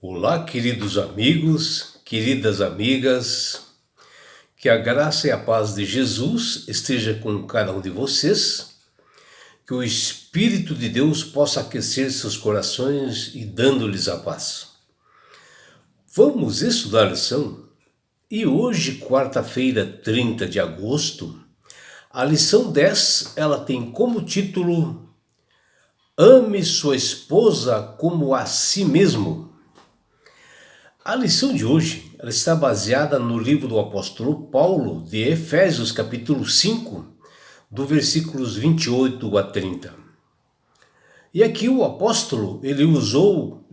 Olá, queridos amigos, queridas amigas, que a graça e a paz de Jesus esteja com cada um de vocês, que o Espírito de Deus possa aquecer seus corações e dando-lhes a paz. Vamos estudar a lição? E hoje, quarta-feira, 30 de agosto, a lição 10, ela tem como título Ame sua esposa como a si mesmo. A lição de hoje ela está baseada no livro do apóstolo Paulo, de Efésios, capítulo 5, do versículos 28 a 30. E aqui o apóstolo ele usou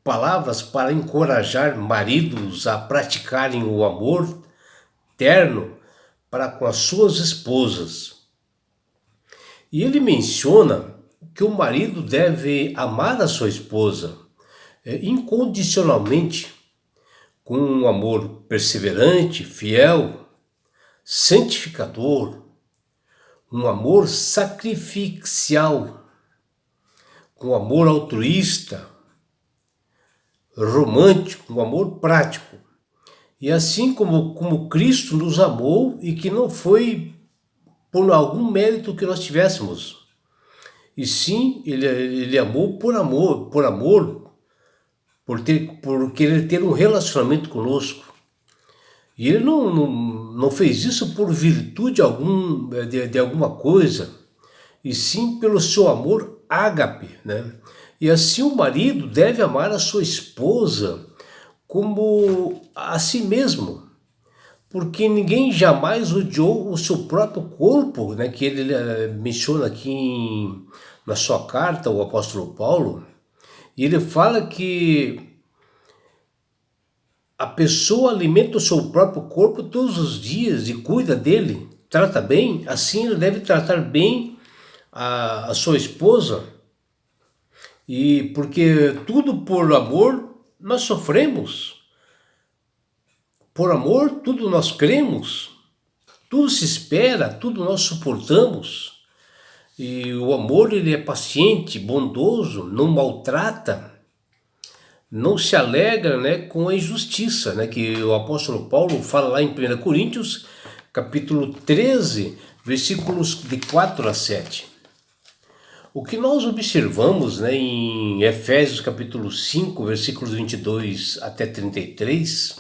palavras para encorajar maridos a praticarem o amor terno para com as suas esposas. E ele menciona que o marido deve amar a sua esposa incondicionalmente, com um amor perseverante, fiel, santificador, um amor sacrificial, um amor altruísta, romântico, um amor prático. E assim como Cristo nos amou e que não foi por algum mérito que nós tivéssemos, e sim, ele amou por amor, por querer ter um relacionamento conosco. E ele não fez isso por virtude de alguma coisa, e sim pelo seu amor ágape, né? E assim o marido deve amar a sua esposa como a si mesmo, porque ninguém jamais odiou o seu próprio corpo, né? Que ele menciona aqui na sua carta, o apóstolo Paulo. E ele fala que a pessoa alimenta o seu próprio corpo todos os dias e cuida dele, trata bem, assim ele deve tratar bem a sua esposa. E porque tudo por amor nós sofremos, por amor tudo nós cremos, tudo se espera, tudo nós suportamos. E o amor ele é paciente, bondoso, não maltrata, não se alegra, né, com a injustiça, né, que o apóstolo Paulo fala lá em 1 Coríntios, capítulo 13, versículos de 4 a 7. O que nós observamos, né, em Efésios capítulo 5, versículos 22 até 33,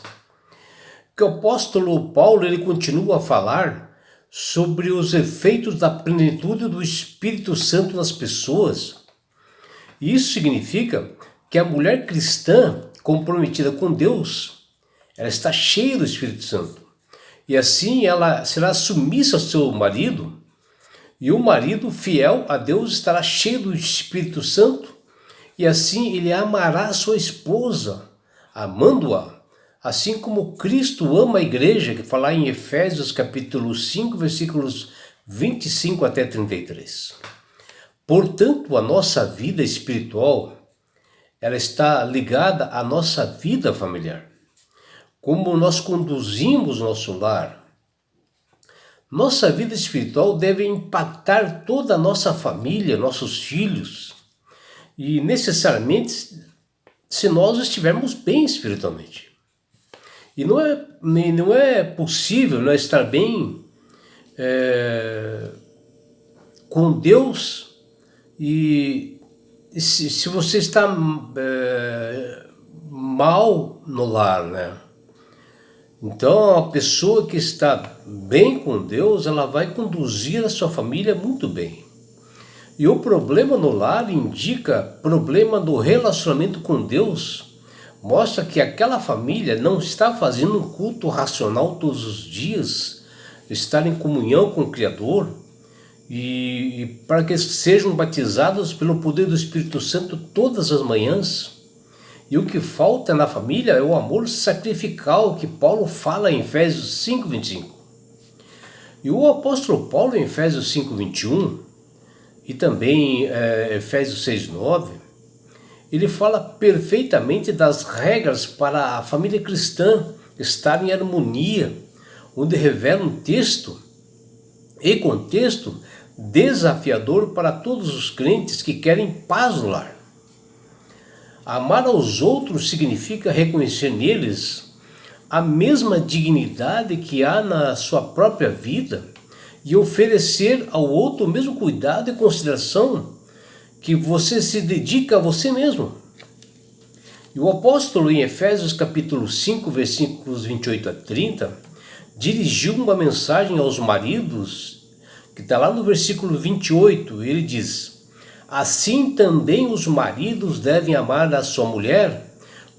que o apóstolo Paulo ele continua a falar sobre os efeitos da plenitude do Espírito Santo nas pessoas. E isso significa que a mulher cristã comprometida com Deus, ela está cheia do Espírito Santo. E assim ela será submissa ao seu marido, e o marido fiel a Deus estará cheio do Espírito Santo, e assim ele amará a sua esposa, amando-a, assim como Cristo ama a igreja, que fala em Efésios capítulo 5, versículos 25 até 33. Portanto, a nossa vida espiritual ela está ligada à nossa vida familiar. Como nós conduzimos nosso lar. Nossa vida espiritual deve impactar toda a nossa família, nossos filhos. E necessariamente se nós estivermos bem espiritualmente. E não é possível nós estar bem com Deus e se você está mal no lar, né? Então a pessoa que está bem com Deus, ela vai conduzir a sua família muito bem. E o problema no lar indica problema no relacionamento com Deus, mostra que aquela família não está fazendo um culto racional todos os dias, estar em comunhão com o Criador, e para que sejam batizados pelo poder do Espírito Santo todas as manhãs. E o que falta na família é o amor sacrificial que Paulo fala em Efésios 5, 25. E o apóstolo Paulo em Efésios 5, 21 e também Efésios 6, 9, ele fala perfeitamente das regras para a família cristã estar em harmonia, onde revela um texto e contexto desafiador para todos os crentes que querem paz no lar. Amar aos outros significa reconhecer neles a mesma dignidade que há na sua própria vida e oferecer ao outro o mesmo cuidado e consideração que você se dedica a você mesmo. E o apóstolo, em Efésios capítulo 5, versículos 28 a 30, dirigiu uma mensagem aos maridos, que está lá no versículo 28, ele diz: assim também os maridos devem amar a sua mulher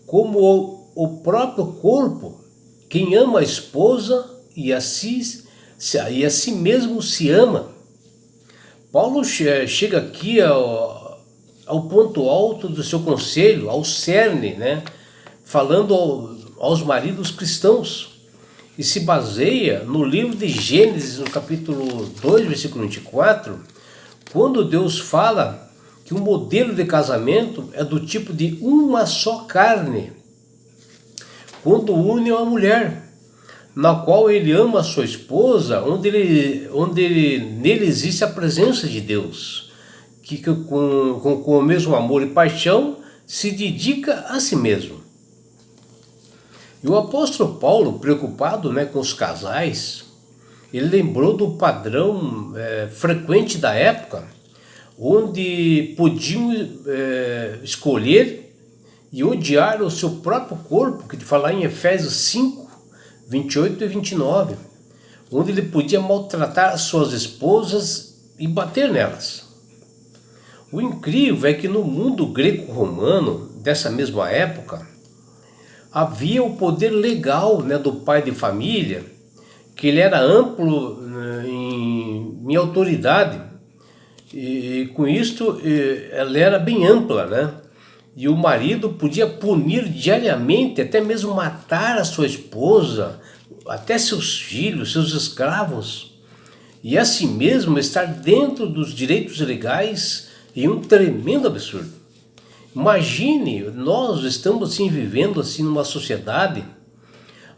como o próprio corpo. Quem ama a esposa e a si mesmo se ama. Paulo chega aqui ao ponto alto do seu conselho, ao cerne, né? Falando aos maridos cristãos. E se baseia no livro de Gênesis, no capítulo 2, versículo 24, quando Deus fala que o modelo de casamento é do tipo de uma só carne, quando une uma mulher, na qual ele ama a sua esposa, onde nele existe a presença de Deus, que com o mesmo amor e paixão se dedica a si mesmo. E o apóstolo Paulo, preocupado, né, com os casais, ele lembrou do padrão frequente da época, onde podiam escolher e odiar o seu próprio corpo, que fala em Efésios 5, 28 e 29, onde ele podia maltratar as suas esposas e bater nelas. O incrível é que no mundo greco-romano, dessa mesma época, havia o poder legal, né, do pai de família, que ele era amplo em autoridade, e com isto ela era bem ampla, né? E o marido podia punir diariamente, até mesmo matar a sua esposa, até seus filhos, seus escravos, e assim mesmo estar dentro dos direitos legais em um tremendo absurdo. Imagine, nós estamos assim vivendo assim numa sociedade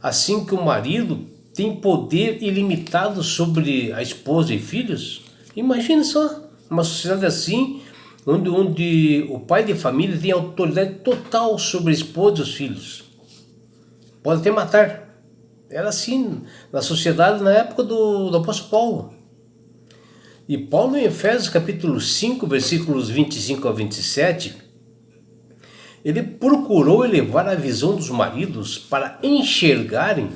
assim que o marido tem poder ilimitado sobre a esposa e filhos. Imagine só, uma sociedade assim, onde o pai de família tem autoridade total sobre a esposa e os filhos. Pode até matar. Era assim na sociedade na época do apóstolo Paulo. E Paulo, em Efésios capítulo 5, versículos 25 a 27, ele procurou elevar a visão dos maridos para enxergarem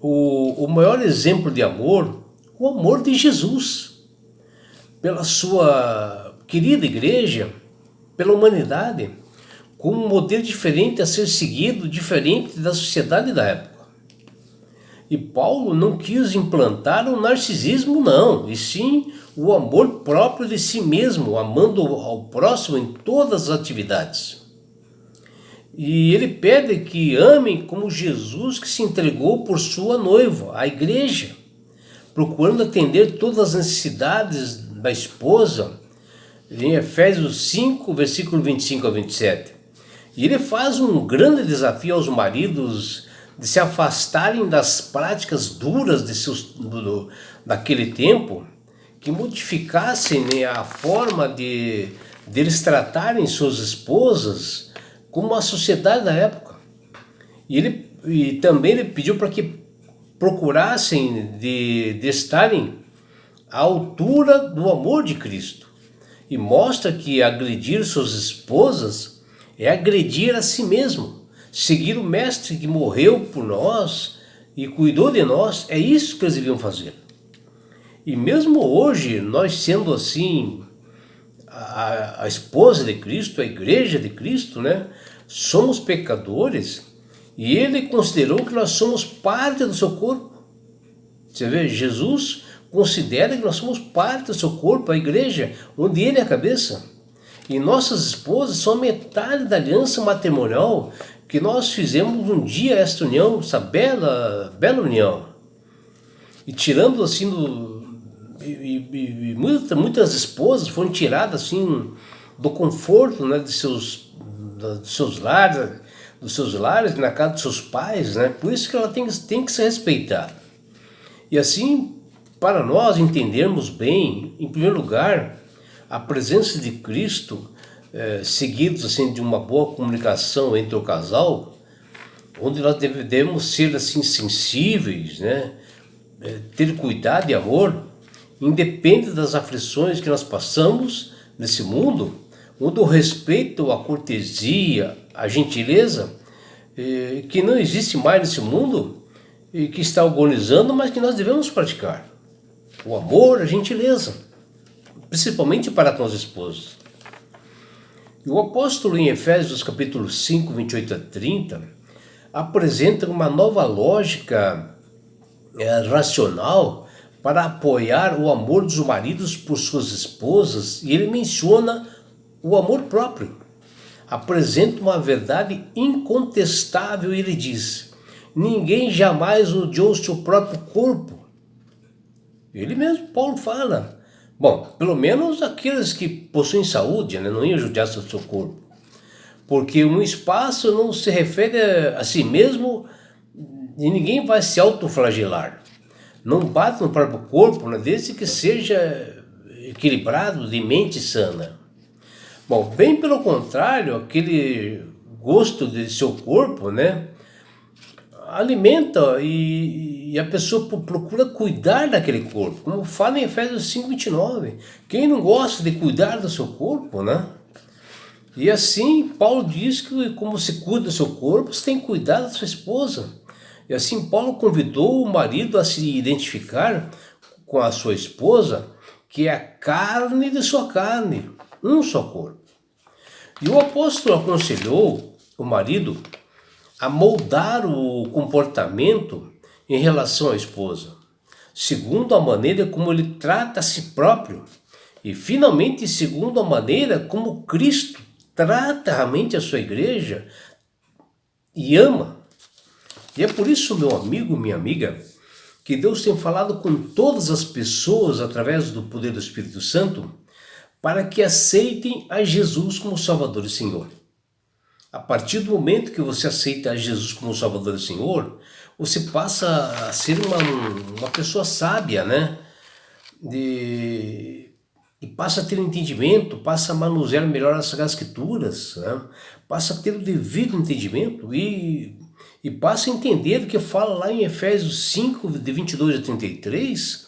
o maior exemplo de amor, o amor de Jesus, pela sua querida igreja, pela humanidade, como um modelo diferente a ser seguido, diferente da sociedade da época. E Paulo não quis implantar o narcisismo, não, e sim o amor próprio de si mesmo, amando ao próximo em todas as atividades. E ele pede que amem como Jesus, que se entregou por sua noiva, a igreja, procurando atender todas as necessidades da esposa, em Efésios 5, versículo 25 a 27. E ele faz um grande desafio aos maridos de se afastarem das práticas duras daquele tempo, que modificassem, né, a forma de eles tratarem suas esposas como a sociedade da época. E também ele pediu para que procurassem de estarem à altura do amor de Cristo. E mostra que agredir suas esposas é agredir a si mesmo. Seguir o mestre que morreu por nós e cuidou de nós, é isso que eles deviam fazer. E mesmo hoje, nós sendo assim a esposa de Cristo, a igreja de Cristo, né? Somos pecadores e ele considerou que nós somos parte do seu corpo. Você vê, Jesus considera que nós somos parte do seu corpo, a igreja, onde ele é a cabeça. E nossas esposas são metade da aliança matrimonial que nós fizemos um dia, esta união, essa bela união. E tirando assim muitas esposas foram tiradas assim do conforto, né, dos seus lares, na casa dos seus pais, né? Por isso que ela tem que se respeitar. E assim, para nós entendermos bem, em primeiro lugar, a presença de Cristo seguidos assim de uma boa comunicação entre o casal, onde nós devemos ser assim sensíveis, né? Ter cuidado e amor, independe das aflições que nós passamos nesse mundo, onde o respeito, a cortesia, a gentileza, que não existe mais nesse mundo e que está agonizando, mas que nós devemos praticar. O amor, a gentileza, principalmente para com as esposas. E o apóstolo em Efésios capítulo 5, 28 a 30, apresenta uma nova lógica racional para apoiar o amor dos maridos por suas esposas, e ele menciona o amor próprio. Apresenta uma verdade incontestável e ele diz: ninguém jamais odiou seu próprio corpo. Ele mesmo, Paulo, fala. Bom, pelo menos aqueles que possuem saúde, né, não iam judiar do seu corpo. Porque um espaço não se refere a si mesmo e ninguém vai se autoflagelar. Não bate no próprio corpo, né, desde que seja equilibrado, de mente sana. Bom, bem pelo contrário, aquele gosto de seu corpo, né, alimenta e a pessoa procura cuidar daquele corpo. Como fala em Efésios 5:29. Quem não gosta de cuidar do seu corpo, né? E assim, Paulo diz que como se cuida do seu corpo, você tem que cuidar da sua esposa. E assim, Paulo convidou o marido a se identificar com a sua esposa, que é a carne de sua carne, um só corpo. E o apóstolo aconselhou o marido a moldar o comportamento em relação à esposa, segundo a maneira como ele trata a si próprio e, finalmente, segundo a maneira como Cristo trata realmente a sua igreja e ama. E é por isso, meu amigo, minha amiga, que Deus tem falado com todas as pessoas através do poder do Espírito Santo para que aceitem a Jesus como Salvador e Senhor. A partir do momento que você aceita a Jesus como Salvador e Senhor, você passa a ser uma pessoa sábia, né? E passa a ter entendimento, passa a manusear melhor as Sagradas Escrituras, né? Passa a ter o devido entendimento e passa a entender o que fala lá em Efésios 5, de 22 a 33,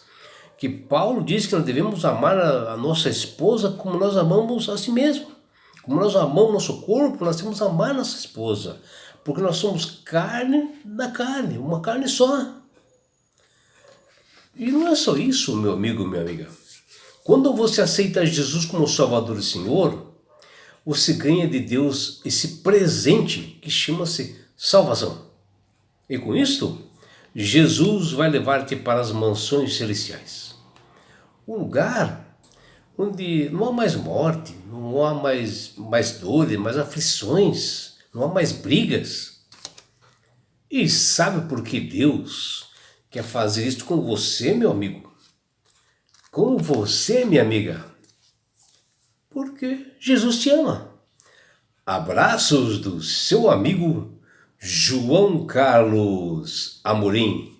que Paulo diz que nós devemos amar a nossa esposa como nós amamos a si mesmo. Como nós amamos nosso corpo, nós temos que amar nossa esposa. Porque nós somos carne da carne, uma carne só. E não é só isso, meu amigo, minha amiga. Quando você aceita Jesus como Salvador e Senhor, você ganha de Deus esse presente que chama-se salvação. E com isto, Jesus vai levar-te para as mansões celestiais. Um lugar onde não há mais morte, não há mais dores, mais aflições, não há mais brigas. E sabe por que Deus quer fazer isso com você, meu amigo? Com você, minha amiga? Porque Jesus te ama. Abraços do seu amigo João Carlos Amorim.